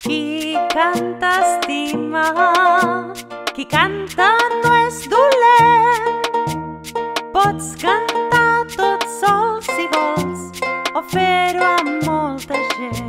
Qui canta estima, qui canta no és dolent. Pots cantar tot sol si vols o fer-ho amb molta gent.